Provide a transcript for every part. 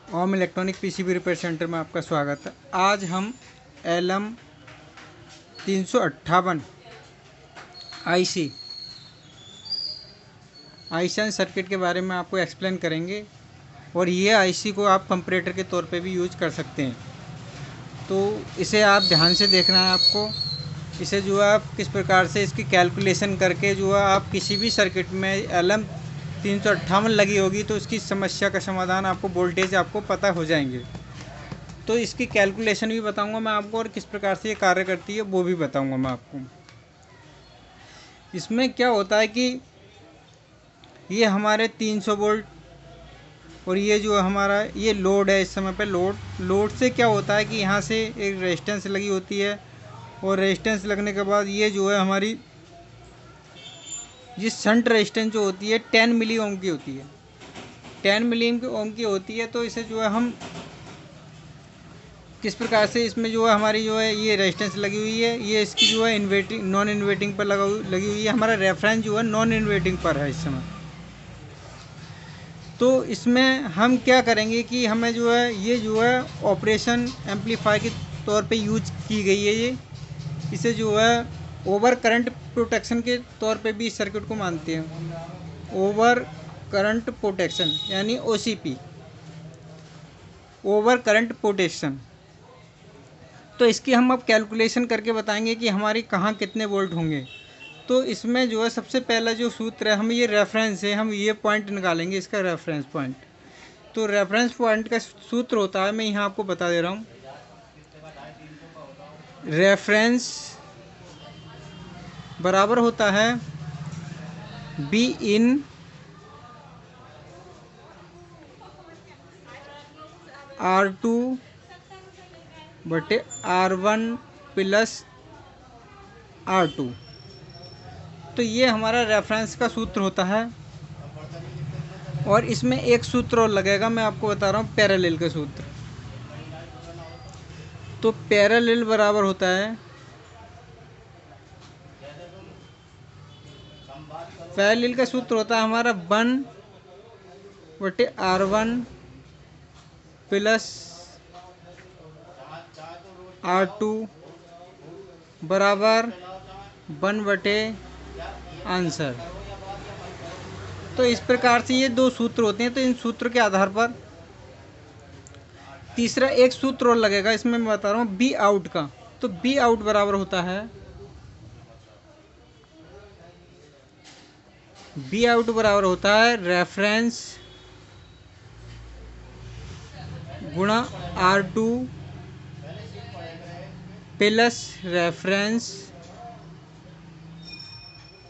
ओम electronic PCB repair centre में आपका स्वागत है। आज हम LM 358 आईसी सर्किट के बारे में आपको एक्सप्लेन करेंगे और ये आईसी को आप कंपैरेटर के तौर पे भी यूज कर सकते हैं। तो इसे आप ध्यान से देखना है आपको। इसे जो है आप किस प्रकार से इसकी कैलकुलेशन करके जो है आप किसी भी सर्किट में LM 358 लगी होगी तो इसकी समस्या का समाधान आपको, वोल्टेज आपको पता हो जाएंगे। तो इसकी कैलकुलेशन भी बताऊंगा मैं आपको और किस प्रकार से ये कार्य करती है वो भी बताऊंगा मैं आपको। इसमें क्या होता है कि ये हमारे 300 वोल्ट और ये जो हमारा ये लोड है, इस समय पे लोड से क्या होता है कि यहाँ से एक रेजिस्टेंस लगी होती है और रेजिस्टेंस लगने के बाद ये जो है हमारी ये शंट रेजिस्टेंस जो होती है 10 मिली ओम की होती है। 10 मिली ओम की होती है। तो इसे जो है हम किस प्रकार से इसमें जो है हमारी जो है ये रेजिस्टेंस लगी हुई है, ये इसकी जो है इन्वर्टिंग नॉन इन्वर्टिंग पर लगी हुई है। हमारा रेफरेंस जो है नॉन इन्वर्टिंग पर है इस समय। तो इसमें हम क्या करेंगे कि हमें जो है ये जो है ऑपरेशन एम्पलीफायर के तौर पे यूज की गई है। ये इसे जो है ओवर करंट प्रोटेक्शन के तौर पे भी इस सर्किट को मानते हैं। ओवर करंट प्रोटेक्शन यानी OCP, ओवर करंट प्रोटेक्शन। तो इसकी हम अब कैलकुलेशन करके बताएंगे कि हमारी कहाँ कितने वोल्ट होंगे। तो इसमें जो है सबसे पहला जो सूत्र है, हम ये रेफरेंस है, हम ये पॉइंट निकालेंगे, इसका रेफरेंस पॉइंट। तो रेफरेंस पॉइंट का सूत्र होता है, मैं यहाँ आपको बता दे रहा हूँ। रेफरेंस बराबर होता है बी इन R2 बटे R1 प्लस R2। तो ये हमारा रेफरेंस का सूत्र होता है। और इसमें एक सूत्र और लगेगा, मैं आपको बता रहा हूँ, पैरेलल का सूत्र। तो पैरेलल बराबर होता है, पैरेलल का सूत्र होता है हमारा 1 बटे R1 प्लस R2 बराबर 1 बटे आंसर। तो इस प्रकार से ये दो सूत्र होते हैं। तो इन सूत्र के आधार पर तीसरा एक सूत्र और लगेगा, इसमें मैं बता रहा हूँ बी आउट का। तो बी आउट बराबर होता है, बी आउट बराबर होता है रेफरेंस गुणा R2 प्लस रेफरेंस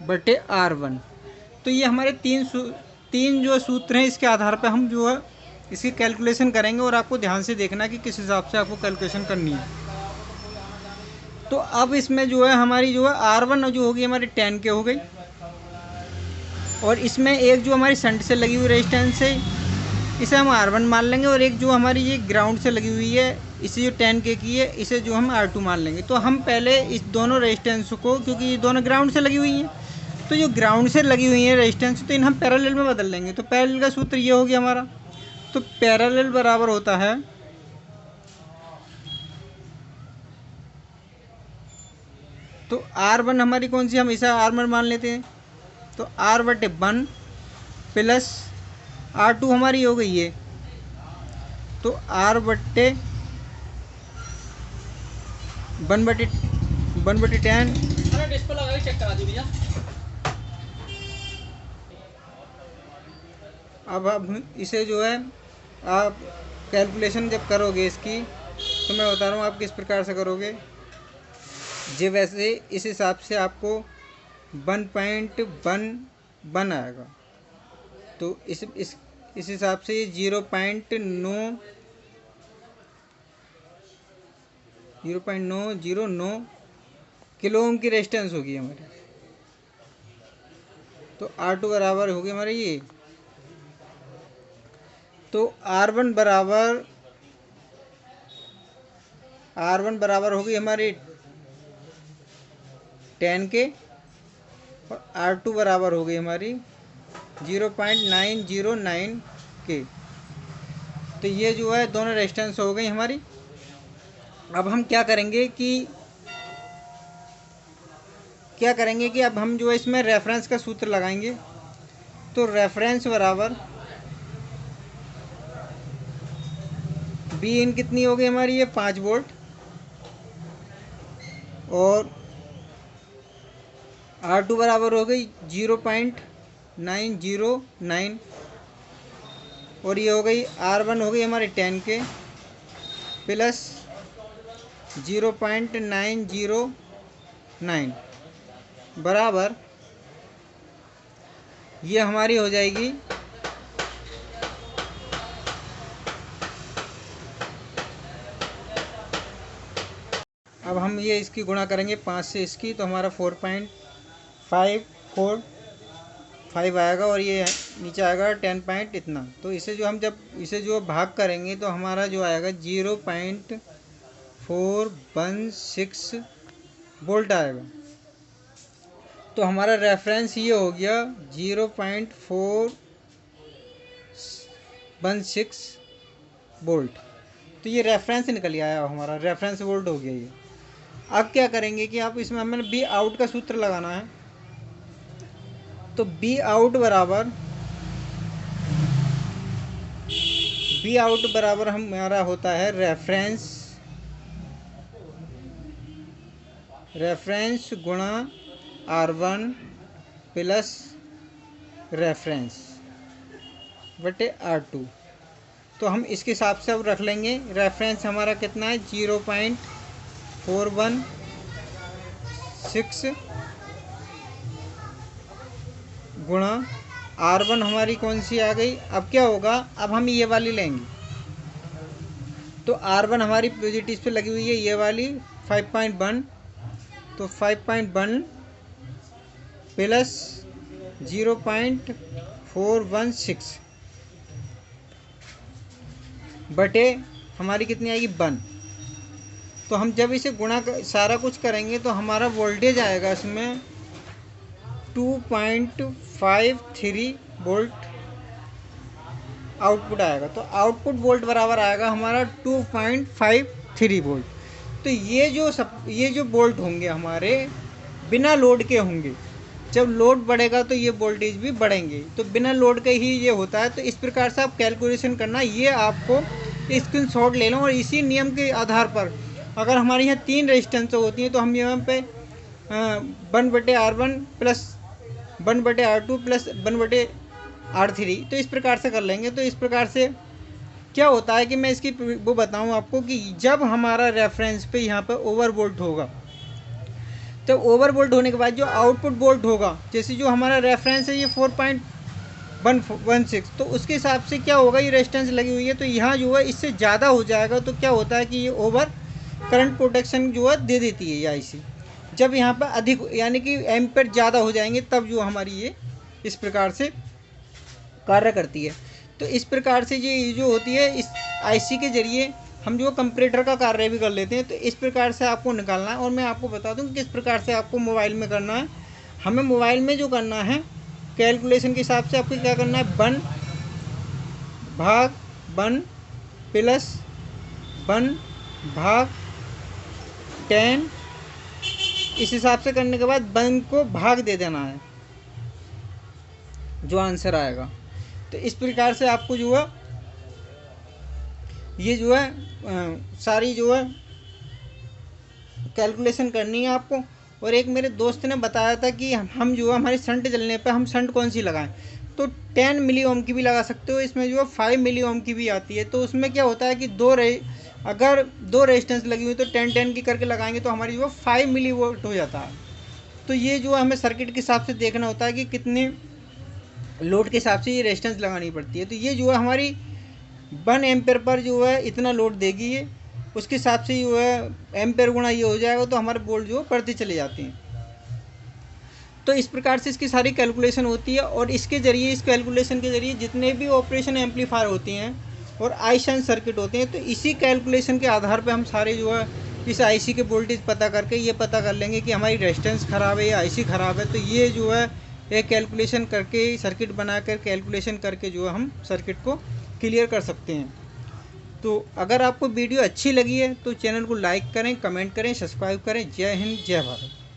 बटे R1। तो ये हमारे तीन जो सूत्र हैं, इसके आधार पर हम जो है इसकी कैलकुलेशन करेंगे और आपको ध्यान से देखना कि किस हिसाब से आपको कैलकुलेशन करनी है। तो अब इसमें जो है हमारी जो है R1 जो होगी हमारी 10 के हो गई, और इसमें एक जो हमारी शंट से लगी हुई रेजिस्टेंस है इसे हम R1 मान लेंगे, और एक जो हमारी ये ग्राउंड से लगी हुई है इसे जो 10 के की है इसे जो हम R2 मान लेंगे। तो हम पहले इस दोनों रेजिस्टेंस को, क्योंकि ये दोनों ग्राउंड से लगी हुई हैं, तो जो ग्राउंड से लगी हुई है रेजिस्टेंस तो इन हम पैरेलल में बदल लेंगे। तो पैरेलल का सूत्र ये हो गया हमारा। तो पैरेलल बराबर होता है तो R1 हमारी कौन सी, हम इसे R1 मान लेते हैं। तो R बटे 1 प्लस R2 हमारी हो गई है, तो R बटे 1/10। डिस्प्ले लगा के चेक करा दी भैया। अब हम इसे जो है आप कैलकुलेशन जब करोगे इसकी, तो मैं बता रहा हूँ आप किस प्रकार से करोगे। जी वैसे इस हिसाब से आपको 1.11 आएगा। तो इस हिसाब से ये 0.909 किलो ओम की रेजिस्टेंस होगी हमारी। तो R2 बराबर होगी हमारी ये। तो R1 बराबर होगी हमारी 10 के, और R2 बराबर हो गई हमारी 0.909 के। तो ये जो है दोनों रेजिस्टेंस हो गई हमारी। अब हम क्या करेंगे कि अब हम जो है इसमें रेफरेंस का सूत्र लगाएंगे। तो रेफरेंस बराबर बी इन कितनी हो गई हमारी, ये 5 वोल्ट, और R2 बराबर हो गई 0.909, और ये हो गई R1 हो गई हमारी 10 के प्लस 0.909 बराबर ये हमारी हो जाएगी अब हम ये इसकी गुणा करेंगे 5 से इसकी, तो हमारा 4.545 आएगा, और ये नीचे आएगा 10 पॉइंट इतना। तो इसे जो हम जब इसे जो भाग करेंगे तो हमारा जो आएगा 0.416 वोल्ट आएगा। तो हमारा रेफरेंस ये हो गया 0.416 वोल्ट। तो ये रेफरेंस निकल आया, हमारा रेफरेंस वोल्ट हो गया ये। अब क्या करेंगे कि आप इसमें हमें बी आउट का सूत्र लगाना है। तो बी आउट बराबर हमारा होता है रेफरेंस गुणा R1 प्लस रेफरेंस बटे R2। तो हम इसके हिसाब से अब रख लेंगे। रेफरेंस हमारा कितना है 0.416 गुणा R1 हमारी कौन सी आ गई। अब क्या होगा, अब हम ये वाली लेंगे। तो R1 हमारी पॉजिटिव पे लगी हुई है, ये वाली 5.1, तो 5.1 प्लस 0.416 बटे हमारी कितनी आएगी 1। तो हम जब इसे गुणा सारा कुछ करेंगे तो हमारा वोल्टेज आएगा इसमें 2.53 वोल्ट आउटपुट आएगा। तो आउटपुट वोल्ट बराबर आएगा हमारा 2.53 वोल्ट। तो ये जो वोल्ट होंगे हमारे बिना लोड के होंगे। जब लोड बढ़ेगा तो ये वोल्टेज भी बढ़ेंगे। तो बिना लोड के ही ये होता है। तो इस प्रकार से आप कैलकुलेशन करना, ये आपको स्क्रीनशॉट ले लो, और इसी नियम के आधार पर अगर हमारे यहाँ 3 रेजिस्टेंस होती हैं तो हम यहाँ पे 1/R1 plus 1/R2 plus 1/R3 तो इस प्रकार से कर लेंगे। तो इस प्रकार से क्या होता है कि मैं इसकी वो बताऊँ आपको कि जब हमारा रेफरेंस पे यहाँ पे ओवर वोल्ट होगा, तो ओवर वोल्ट होने के बाद जो आउटपुट वोल्ट होगा, जैसे जो हमारा रेफरेंस है ये 4.116, तो उसके हिसाब से क्या होगा, ये रेजिस्टेंस लगी हुई है तो यहाँ जो है इससे ज़्यादा हो जाएगा। तो क्या होता है कि ये ओवर करंट प्रोटेक्शन जो है दे देती है या इसी। जब यहाँ पर अधिक यानी कि एम्पेयर ज़्यादा हो जाएंगे तब जो हमारी ये इस प्रकार से कार्य करती है। तो इस प्रकार से ये जो होती है इस आईसी के ज़रिए हम जो कंपैरेटर का कार्य भी कर लेते हैं। तो इस प्रकार से आपको निकालना है। और मैं आपको बता दूं किस प्रकार से आपको मोबाइल में करना है। हमें मोबाइल में जो करना है कैलकुलेशन के हिसाब से आपको क्या करना है, 1/1 प्लस 1/10 इस हिसाब से करने के बाद 1 को भाग दे देना है, जो आंसर आएगा। तो इस प्रकार से आपको जो है ये जो है सारी जो है कैलकुलेशन करनी है आपको। और एक मेरे दोस्त ने बताया था कि हम जो है हमारी शंट जलने पे हम शंट कौन सी लगाएं, तो 10 मिली ओम की भी लगा सकते हो। इसमें जो है 5 मिली ओम की भी आती है। तो उसमें क्या होता है कि अगर 2 रेजिस्टेंस लगी हुई तो 10-10 की करके लगाएंगे तो हमारी जो है 5 मिली वोल्ट हो जाता है। तो ये जो हमें सर्किट के हिसाब से देखना होता है कि कितने लोड के हिसाब से ये रेजिस्टेंस लगानी पड़ती है। तो ये जो है हमारी 1 एम्पेयर पर जो है इतना लोड देगी ये, उसके हिसाब से जो है एम्पेयर गुणा ये हो जाएगा, तो हमारे वोल्ट जो बढ़ते चले जाते हैं। तो इस प्रकार से इसकी सारी कैलकुलेशन होती है। और इसके ज़रिए इस कैलकुलेशन के ज़रिए जितने भी ऑपरेशन एम्पलीफायर होती हैं और आई शंट सर्किट होते हैं, तो इसी कैलकुलेशन के आधार पर हम सारे जो है इस आईसी के वोल्टेज पता करके ये पता कर लेंगे कि हमारी रेजिस्टेंस ख़राब है या आईसी ख़राब है। तो ये जो है एक कैलकुलेशन करके सर्किट बना कर कैलकुलेशन करके जो है हम सर्किट को क्लियर कर सकते हैं। तो अगर आपको वीडियो अच्छी लगी है तो चैनल को लाइक करें, कमेंट करें, सब्सक्राइब करें। जय हिंद, जय भारत।